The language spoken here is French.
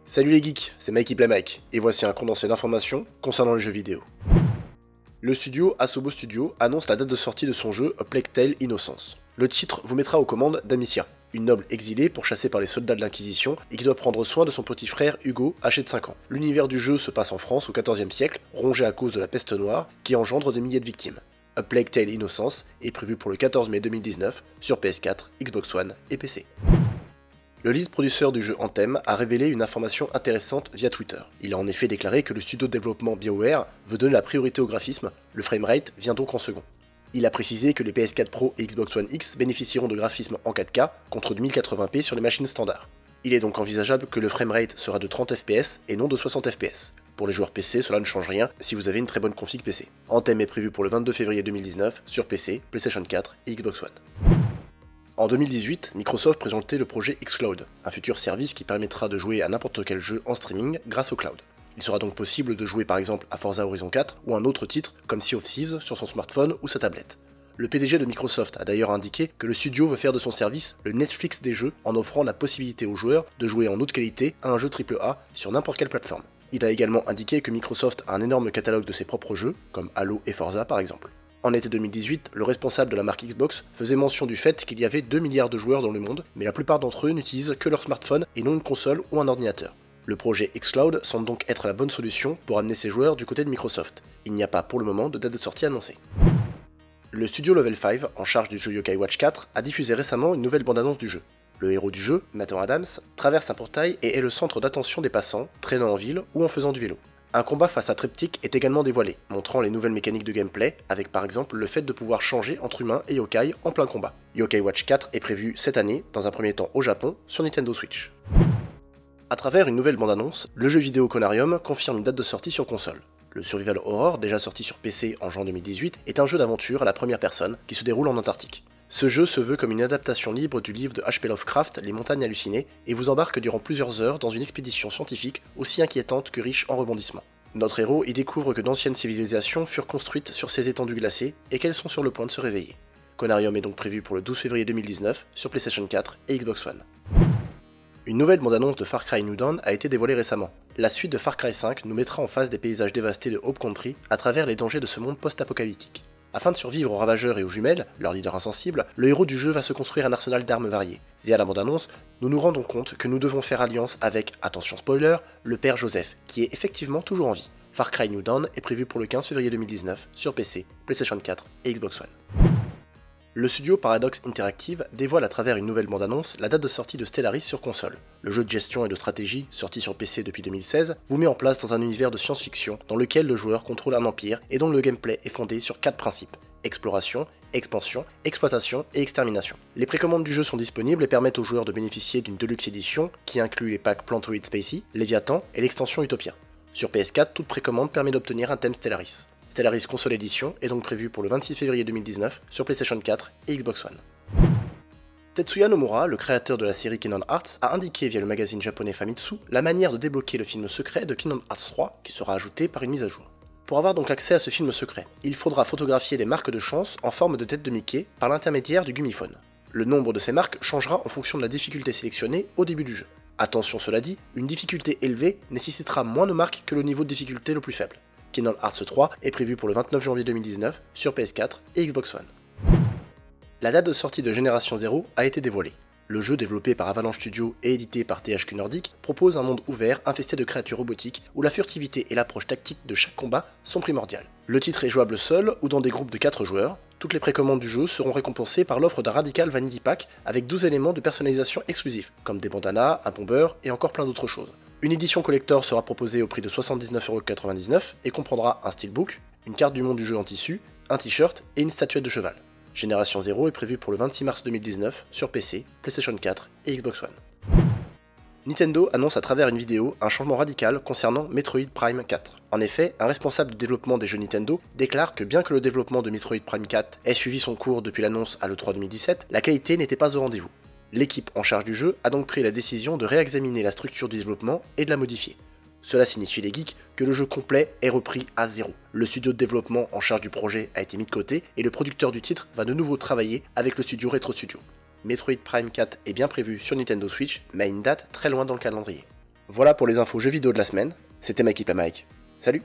Salut les geeks, c'est Mikey Play Mike, et voici un condensé d'informations concernant les jeux vidéo. Le studio Asobo Studio annonce la date de sortie de son jeu A Plague Tale Innocence. Le titre vous mettra aux commandes d'Amicia, une noble exilée pourchassée par les soldats de l'Inquisition et qui doit prendre soin de son petit frère Hugo, âgé de 5 ans. L'univers du jeu se passe en France au XIVe siècle, rongé à cause de la peste noire qui engendre des milliers de victimes. A Plague Tale Innocence est prévu pour le 14 mai 2019 sur PS4, Xbox One et PC. Le lead producteur du jeu Anthem a révélé une information intéressante via Twitter. Il a en effet déclaré que le studio de développement BioWare veut donner la priorité au graphisme, le framerate vient donc en second. Il a précisé que les PS4 Pro et Xbox One X bénéficieront de graphismes en 4K contre de 1080p sur les machines standards. Il est donc envisageable que le framerate sera de 30 fps et non de 60 fps. Pour les joueurs PC, cela ne change rien si vous avez une très bonne config PC. Anthem est prévu pour le 22 février 2019 sur PC, PlayStation 4 et Xbox One. En 2018, Microsoft présentait le projet xCloud, un futur service qui permettra de jouer à n'importe quel jeu en streaming grâce au cloud. Il sera donc possible de jouer par exemple à Forza Horizon 4 ou un autre titre comme Sea of Thieves sur son smartphone ou sa tablette. Le PDG de Microsoft a d'ailleurs indiqué que le studio veut faire de son service le Netflix des jeux en offrant la possibilité aux joueurs de jouer en haute qualité à un jeu AAA sur n'importe quelle plateforme. Il a également indiqué que Microsoft a un énorme catalogue de ses propres jeux, comme Halo et Forza par exemple. En été 2018, le responsable de la marque Xbox faisait mention du fait qu'il y avait 2 milliards de joueurs dans le monde, mais la plupart d'entre eux n'utilisent que leur smartphone et non une console ou un ordinateur. Le projet xCloud semble donc être la bonne solution pour amener ces joueurs du côté de Microsoft. Il n'y a pas pour le moment de date de sortie annoncée. Le studio Level 5, en charge du jeu Yokai Watch 4, a diffusé récemment une nouvelle bande-annonce du jeu. Le héros du jeu, Nathan Adams, traverse un portail et est le centre d'attention des passants, traînant en ville ou en faisant du vélo. Un combat face à Triptych est également dévoilé, montrant les nouvelles mécaniques de gameplay, avec par exemple le fait de pouvoir changer entre humains et yokai en plein combat. Yokai Watch 4 est prévu cette année, dans un premier temps au Japon, sur Nintendo Switch. A travers une nouvelle bande-annonce, le jeu vidéo Conarium confirme une date de sortie sur console. Le Survival Horror, déjà sorti sur PC en juin 2018, est un jeu d'aventure à la première personne qui se déroule en Antarctique. Ce jeu se veut comme une adaptation libre du livre de H.P. Lovecraft, Les Montagnes Hallucinées, et vous embarque durant plusieurs heures dans une expédition scientifique aussi inquiétante que riche en rebondissements. Notre héros y découvre que d'anciennes civilisations furent construites sur ces étendues glacées et qu'elles sont sur le point de se réveiller. Conarium est donc prévu pour le 12 février 2019 sur PlayStation 4 et Xbox One. Une nouvelle bande-annonce de Far Cry New Dawn a été dévoilée récemment. La suite de Far Cry 5 nous mettra en face des paysages dévastés de Hope Country à travers les dangers de ce monde post-apocalyptique. Afin de survivre aux ravageurs et aux jumelles, leur leader insensible, le héros du jeu va se construire un arsenal d'armes variées. Via la bande-annonce, nous nous rendons compte que nous devons faire alliance avec, attention spoiler, le père Joseph, qui est effectivement toujours en vie. Far Cry New Dawn est prévu pour le 15 février 2019 sur PC, PlayStation 4 et Xbox One. Le studio Paradox Interactive dévoile à travers une nouvelle bande-annonce la date de sortie de Stellaris sur console. Le jeu de gestion et de stratégie, sorti sur PC depuis 2016, vous met en place dans un univers de science-fiction dans lequel le joueur contrôle un empire et dont le gameplay est fondé sur 4 principes: exploration, expansion, exploitation et extermination. Les précommandes du jeu sont disponibles et permettent aux joueurs de bénéficier d'une Deluxe Edition qui inclut les packs Plantoid Spacey, Léviathan et l'extension Utopia. Sur PS4, toute précommande permet d'obtenir un thème Stellaris. Stellaris Console Edition est donc prévu pour le 26 février 2019 sur PlayStation 4 et Xbox One. Tetsuya Nomura, le créateur de la série Kingdom Hearts, a indiqué via le magazine japonais Famitsu la manière de débloquer le film secret de Kingdom Hearts 3 qui sera ajouté par une mise à jour. Pour avoir donc accès à ce film secret, il faudra photographier des marques de chance en forme de tête de Mickey par l'intermédiaire du Gumiphone. Le nombre de ces marques changera en fonction de la difficulté sélectionnée au début du jeu. Attention cela dit, une difficulté élevée nécessitera moins de marques que le niveau de difficulté le plus faible. Kingdom Hearts 3 est prévu pour le 29 janvier 2019 sur PS4 et Xbox One. La date de sortie de Génération 0 a été dévoilée. Le jeu développé par Avalanche Studio et édité par THQ Nordic propose un monde ouvert infesté de créatures robotiques où la furtivité et l'approche tactique de chaque combat sont primordiales. Le titre est jouable seul ou dans des groupes de 4 joueurs. Toutes les précommandes du jeu seront récompensées par l'offre d'un Radical Vanity Pack avec 12 éléments de personnalisation exclusifs, comme des bandanas, un bomber et encore plein d'autres choses. Une édition collector sera proposée au prix de 79,99€ et comprendra un steelbook, une carte du monde du jeu en tissu, un t-shirt et une statuette de cheval. Génération 0 est prévue pour le 26 mars 2019 sur PC, PlayStation 4 et Xbox One. Nintendo annonce à travers une vidéo un changement radical concernant Metroid Prime 4. En effet, un responsable du développement des jeux Nintendo déclare que bien que le développement de Metroid Prime 4 ait suivi son cours depuis l'annonce à l'E3 2017, la qualité n'était pas au rendez-vous. L'équipe en charge du jeu a donc pris la décision de réexaminer la structure du développement et de la modifier. Cela signifie les geeks que le jeu complet est repris à zéro. Le studio de développement en charge du projet a été mis de côté et le producteur du titre va de nouveau travailler avec le studio Retro Studio. Metroid Prime 4 est bien prévu sur Nintendo Switch, mais à une date très loin dans le calendrier. Voilà pour les infos jeux vidéo de la semaine, c'était Mike Mike. Salut!